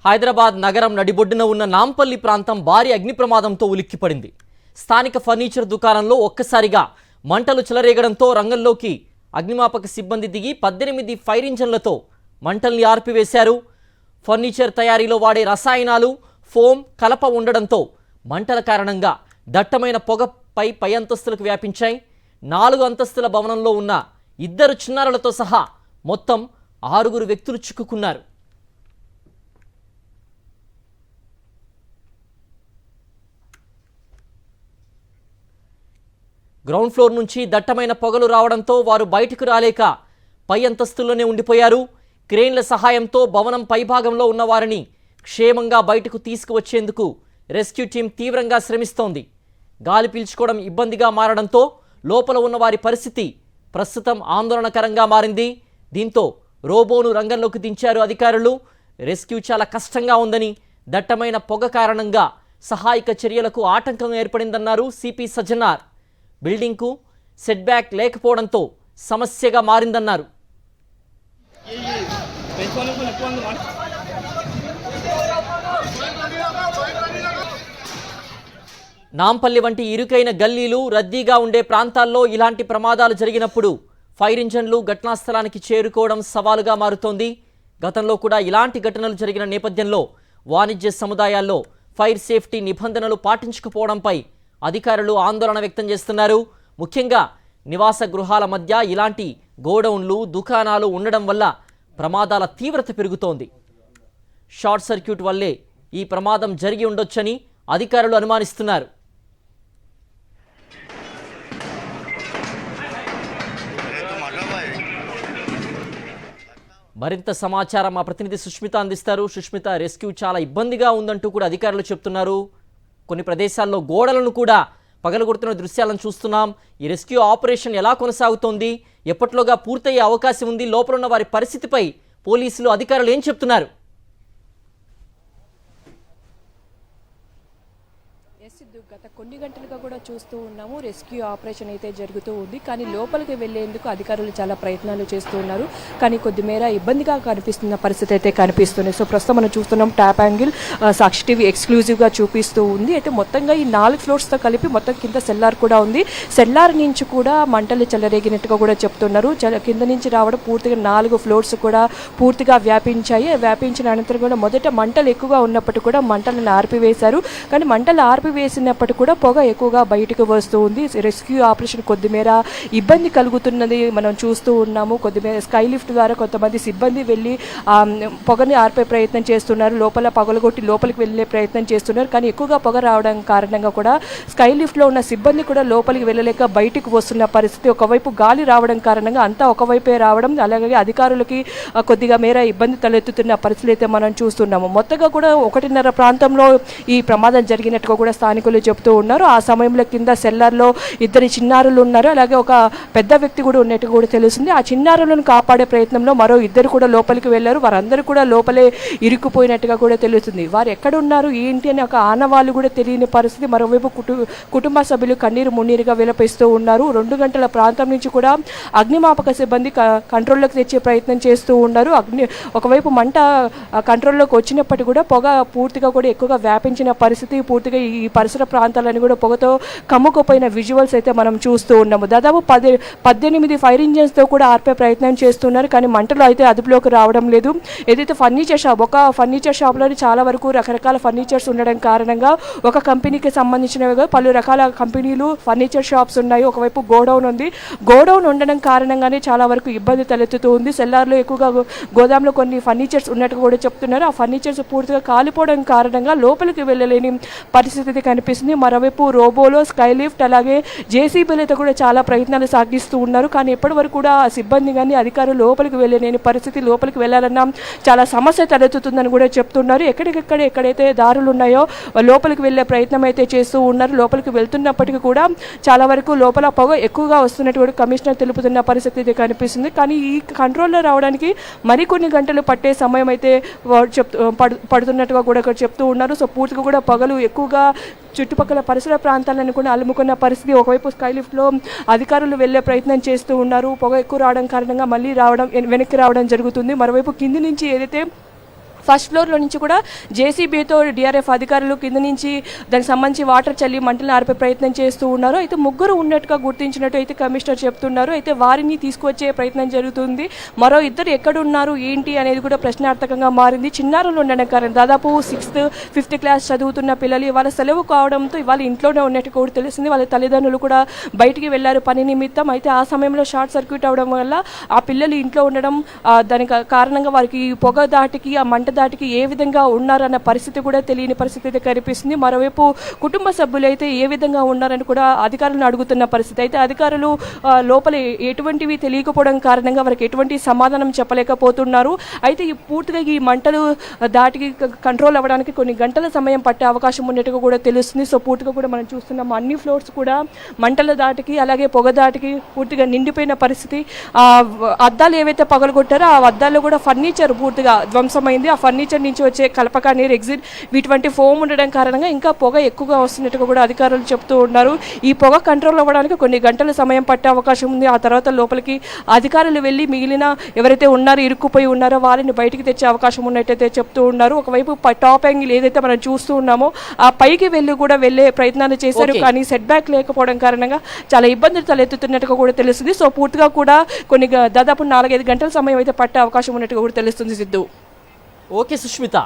హైదరాబాద్ నగరం నడిబొడ్డున ఉన్న నాంపల్లి ప్రాంతం భారీ అగ్ని ప్రమాదంతో ఉలిక్కిపడింది. స్థానిక ఫర్నిచర్ దుకాణంలో ఒక్కసారిగా మంటలు చెలరేగడంతో రంగంలోకి అగ్నిమాపక సిబ్బంది దిగి 18 ఫైర్ ఇంజన్లతో మంటల్ని ఆర్పివేశారు. ఫర్నిచర్ తయారీలో వాడే రసాయనాలు, ఫోమ్, కలప ఉండడంతో మంటల కారణంగా దట్టమైన పొగ పై అంతస్తులకు వ్యాపించాయి. 4 అంతస్తుల భవనంలో ఉన్న 2 చిన్నారులతో సహా మొత్తం 6 వ్యక్తులు చిక్కుకున్నారు. గ్రౌండ్ ఫ్లోర్ నుంచి దట్టమైన పొగలు రావడంతో వారు బయటకు రాలేక పై అంతస్తుల్లోనే ఉండిపోయారు. క్రేన్ల సహాయంతో భవనం పైభాగంలో ఉన్న వారిని క్షేమంగా బయటకు తీసుకువచ్చేందుకు రెస్క్యూ టీం తీవ్రంగా శ్రమిస్తోంది. గాలి పీల్చుకోవడం ఇబ్బందిగా మారడంతో లోపల ఉన్న వారి పరిస్థితి ప్రస్తుతం ఆందోళనకరంగా మారింది. దీంతో రోబోను రంగంలోకి దించారు అధికారులు. రెస్క్యూ చాలా కష్టంగా ఉందని, దట్టమైన పొగ కారణంగా సహాయక చర్యలకు ఆటంకం ఏర్పడిందన్నారు సిపి సజ్జనార్. బిల్డింగ్కు సెట్ బ్యాక్ లేకపోవడంతో సమస్యగా మారిందన్నారు. నాంపల్లి వంటి ఇరుకైన గల్లీలు, రద్దీగా ఉండే ప్రాంతాల్లో ఇలాంటి ప్రమాదాలు జరిగినప్పుడు ఫైర్ ఇంజన్లు ఘటనా స్థలానికి చేరుకోవడం సవాలుగా మారుతోంది. గతంలో కూడా ఇలాంటి ఘటనలు జరిగిన నేపథ్యంలో వాణిజ్య సముదాయాల్లో ఫైర్ సేఫ్టీ నిబంధనలు పాటించకపోవడంపై అధికారులు ఆందోళన వ్యక్తం చేస్తున్నారు. ముఖ్యంగా నివాస గృహాల మధ్య ఇలాంటి గోడౌన్లు, దుకాణాలు ఉండడం వల్ల ప్రమాదాల తీవ్రత పెరుగుతోంది. షార్ట్ సర్క్యూట్ వల్లే ఈ ప్రమాదం జరిగి ఉండొచ్చని అధికారులు అనుమానిస్తున్నారు. మరింత సమాచారం మా ప్రతినిధి సుష్మిత అందిస్తారు. సుష్మిత, రెస్క్యూ చాలా ఇబ్బందిగా ఉందంటూ కూడా అధికారులు చెప్తున్నారు. కొన్ని ప్రదేశాల్లో గోడలను కూడా పగలగొడుతున్న దృశ్యాలను చూస్తున్నాం. ఈ రెస్క్యూ ఆపరేషన్ ఎలా కొనసాగుతోంది, ఎప్పట్లోగా పూర్తయ్యే అవకాశం ఉంది, లోపల ఉన్న వారి పరిస్థితిపై పోలీసులు, అధికారులు ఏం చెప్తున్నారు? గత కొన్ని గంటలుగా కూడా చూస్తూ ఉన్నాము, రెస్క్యూ ఆపరేషన్ అయితే జరుగుతూ ఉంది. కానీ లోపలికి వెళ్లేందుకు అధికారులు చాలా ప్రయత్నాలు చేస్తూ ఉన్నారు. కానీ కొద్దిమేర ఇబ్బందిగా కనిపిస్తున్న పరిస్థితి అయితే కనిపిస్తుంది. సో ప్రస్తుతం మనం చూస్తున్నాం ట్యాప్ యాంగిల్ సాక్షి టీవీ ఎక్స్క్లూజివ్గా చూపిస్తూ ఉంది. అయితే మొత్తంగా ఈ 4 ఫ్లోర్స్తో కలిపి మొత్తం కింద సెల్లార్ కూడా ఉంది. సెల్లార్ నుంచి కూడా మంటలు చెలరేగినట్టుగా కూడా చెప్తున్నారు. కింద నుంచి రావడం పూర్తిగా 4 ఫ్లోర్స్ కూడా పూర్తిగా వ్యాపించాయి. వ్యాపించిన అనంతరం కూడా మొదట మంటలు ఎక్కువగా ఉన్నప్పటికీ కూడా మంటలను ఆర్పివేశారు. కానీ మంటలు ఆర్పివేసినప్పటికీ కూడా పొగ ఎక్కువగా బయటకు వస్తూ ఉంది. రెస్క్యూ ఆపరేషన్ కొద్దిమేర ఇబ్బంది కలుగుతున్నది మనం చూస్తూ ఉన్నాము. కొద్దిమేర స్కై లిఫ్ట్ ద్వారా కొంతమంది సిబ్బంది వెళ్ళి పొగని ఆర్పే ప్రయత్నం చేస్తున్నారు. లోపల పగలగొట్టి లోపలికి వెళ్ళే ప్రయత్నం చేస్తున్నారు. కానీ ఎక్కువగా పొగ రావడం కారణంగా కూడా స్కై లిఫ్ట్లో ఉన్న సిబ్బంది కూడా లోపలికి వెళ్ళలేక బయటకు వస్తున్న పరిస్థితి. ఒకవైపు గాలి రావడం కారణంగా అంతా ఒకవైపే రావడం, అలాగే అధికారులకి కొద్దిగా మేర ఇబ్బంది తలెత్తుతున్న పరిస్థితులు అయితే మనం చూస్తున్నాము. మొత్తంగా కూడా 1:30 ప్రాంతంలో ఈ ప్రమాదం జరిగినట్టుగా కూడా స్థానికులు చెప్తూ ఉన్నారు. ఆ సమయంలో కింద సెల్లార్లో 2 చిన్నారులు ఉన్నారు, అలాగే ఒక పెద్ద వ్యక్తి కూడా ఉన్నట్టు కూడా తెలుస్తుంది. ఆ చిన్నారులను కాపాడే ప్రయత్నంలో మరో 2 కూడా లోపలికి వెళ్ళారు. వారందరూ కూడా లోపలే ఇరుక్కుపోయినట్టుగా కూడా తెలుస్తుంది. వారు ఎక్కడ ఉన్నారు ఏంటి అని ఒక ఆనవాళ్ళు కూడా తెలియని పరిస్థితి. మరోవైపు కుటుంబ సభ్యులు కన్నీరు మున్నీరుగా విలపిస్తూ ఉన్నారు. 2 గంటల ప్రాంతం నుంచి కూడా అగ్నిమాపక సిబ్బంది కంట్రోల్లోకి తెచ్చే ప్రయత్నం చేస్తూ ఉన్నారు. ఒకవైపు మంట కంట్రోల్లోకి వచ్చినప్పటికీ కూడా పొగ పూర్తిగా కూడా ఎక్కువగా వ్యాపించిన పరిస్థితి. పూర్తిగా ఈ పరిసర ప్రాంతాలను కూడా పొగతో కమ్ముకుపోయిన విజువల్స్ అయితే మనం చూస్తూ ఉన్నాము. దాదాపు 18 ఫైర్ ఇంజన్స్తో కూడా ఆర్పే ప్రయత్నం చేస్తున్నారు. కానీ మంటలు అయితే అదుపులోకి రావడం లేదు. ఏదైతే ఫర్నిచర్ షాప్, ఒక ఫర్నిచర్ షాప్లోని చాలా వరకు రకరకాల ఫర్నిచర్స్ ఉండడం కారణంగా ఒక కంపెనీకి సంబంధించినవిగా పలు రకాల కంపెనీలు ఫర్నిచర్ షాప్స్ ఉన్నాయి. ఒకవైపు గోడౌన్ ఉంది. గోడౌన్ ఉండడం కారణంగానే చాలా వరకు ఇబ్బంది తలెత్తుతూ ఉంది. సెల్లార్లో ఎక్కువగా గోదాంలో కొన్ని ఫర్నిచర్స్ ఉన్నట్టు కూడా చెప్తున్నారు. ఆ ఫర్నిచర్స్ పూర్తిగా కాలిపోవడం కారణంగా లోపలికి వెళ్ళలేని పరిస్థితి కనిపిస్తుంది. మరోవైపు రోబోలో, స్కై లిఫ్ట్, అలాగే జేసీబీలతో కూడా చాలా ప్రయత్నాలు సాగిస్తూ ఉన్నారు. కానీ ఇప్పటి వరకు కూడా సిబ్బంది కానీ అధికారులు లోపలికి వెళ్ళలేని పరిస్థితి. లోపలికి వెళ్ళాలన్నా చాలా సమస్య తలెత్తుతుందని కూడా చెప్తున్నారు. ఎక్కడైతే దారులు ఉన్నాయో లోపలికి వెళ్ళే ప్రయత్నం అయితే చేస్తూ ఉన్నారు. లోపలికి వెళ్తున్నప్పటికీ కూడా చాలా వరకు లోపల పొగ ఎక్కువగా వస్తున్నట్టు కూడా కమిషనర్ తెలుపుతున్న పరిస్థితి అయితే కనిపిస్తుంది. కానీ ఈ కంట్రోల్లో రావడానికి మరికొన్ని గంటలు పట్టే సమయం అయితే పడుతున్నట్టుగా కూడా చెప్తూ ఉన్నారు. సో పూర్తిగా కూడా పొగలు ఎక్కువగా చుట్టుపక్కల పరిసర ప్రాంతాలను కూడా అలుముకున్న పరిస్థితి. ఒకవైపు స్కై లిఫ్ట్లో అధికారులు వెళ్లే ప్రయత్నం చేస్తూ ఉన్నారు. పొగ ఎక్కువ రావడం కారణంగా మళ్ళీ వెనక్కి రావడం జరుగుతుంది. మరోవైపు కింది నుంచి ఏదైతే ఫస్ట్ ఫ్లోర్లో నుంచి కూడా జేసీబీతో డిఆర్ఎఫ్ అధికారులు కింద నుంచి దానికి సంబంధించి వాటర్ చల్లి మంటలను ఆర్పే ప్రయత్నం చేస్తూ ఉన్నారు. అయితే ముగ్గురు ఉన్నట్టుగా గుర్తించినట్టు అయితే కమిషనర్ చెప్తున్నారు. అయితే వారిని తీసుకువచ్చే ప్రయత్నం జరుగుతుంది. మరో ఇద్దరు ఎక్కడున్నారు ఏంటి అనేది కూడా ప్రశ్నార్థకంగా మారింది. చిన్నారులు ఉండడం కారణం దాదాపు 6th 5th క్లాస్ చదువుతున్న పిల్లలు ఇవాళ సెలవు కావడంతో ఇవాళ ఇంట్లోనే ఉన్నట్టు కూడా తెలిసింది. వాళ్ళ తల్లిదండ్రులు కూడా బయటికి వెళ్లారు పని నిమిత్తం. అయితే ఆ సమయంలో షార్ట్ సర్క్యూట్ అవడం వల్ల ఆ పిల్లలు ఇంట్లో ఉండడం దానికి కారణంగా వారికి పొగ దాటికి ఆ మంట దాటికి ఏ విధంగా ఉన్నారన్న పరిస్థితి కూడా తెలియని పరిస్థితి అయితే కనిపిస్తుంది. మరోవైపు కుటుంబ సభ్యులు అయితే ఏ విధంగా ఉన్నారని కూడా అధికారులను అడుగుతున్న పరిస్థితి. అయితే అధికారులు లోపల ఎటువంటివి తెలియకపోవడం కారణంగా వారికి ఎటువంటి సమాధానం చెప్పలేకపోతున్నారు. అయితే పూర్తిగా ఈ మంటలు దాటికి కంట్రోల్ అవ్వడానికి కొన్ని గంటల సమయం పట్టే అవకాశం ఉన్నట్టుగా కూడా తెలుస్తుంది. సో పూర్తిగా కూడా మనం చూస్తున్నాం అన్ని ఫ్లోర్స్ కూడా మంటల దాటికి అలాగే పొగ దాటికి పూర్తిగా నిండిపోయిన పరిస్థితి. అద్దాలు ఏవైతే పగలగొట్టారో ఆ అద్దాల్లో కూడా ఫర్నిచర్ పూర్తిగా ధ్వంసమైంది. ఆ ఫర్నిచర్ నుంచి వచ్చే కలపక నీరు ఎగ్జిట్ వీటువంటి ఫోమ్ ఉండడం కారణంగా ఇంకా పొగ ఎక్కువగా వస్తున్నట్టుగా కూడా అధికారులు చెప్తూ ఉన్నారు. ఈ పొగ కంట్రోల్ అవ్వడానికి కొన్ని గంటల సమయం పట్టే అవకాశం ఉంది. ఆ తర్వాత లోపలికి అధికారులు వెళ్ళి మిగిలిన ఎవరైతే ఉన్నారో ఇరుక్కుపోయి ఉన్నారో వారిని బయటికి తెచ్చే అవకాశం ఉన్నట్టయితే చెప్తూ ఉన్నారు. ఒకవైపు టాప్ యాంగిల్ ఏదైతే మనం చూస్తూ ఉన్నామో ఆ పైకి వెళ్ళే ప్రయత్నాలు చేశారు. కానీ సెట్ బ్యాక్ లేకపోవడం కారణంగా చాలా ఇబ్బందులు తలెత్తుతున్నట్టుగా కూడా తెలుస్తుంది. సో పూర్తిగా కూడా కొన్ని దాదాపు 4-5 గంటల సమయం అయితే పట్టే అవకాశం ఉన్నట్టుగా కూడా తెలుస్తుంది సిద్ధు. ఓకే సుష్మిత.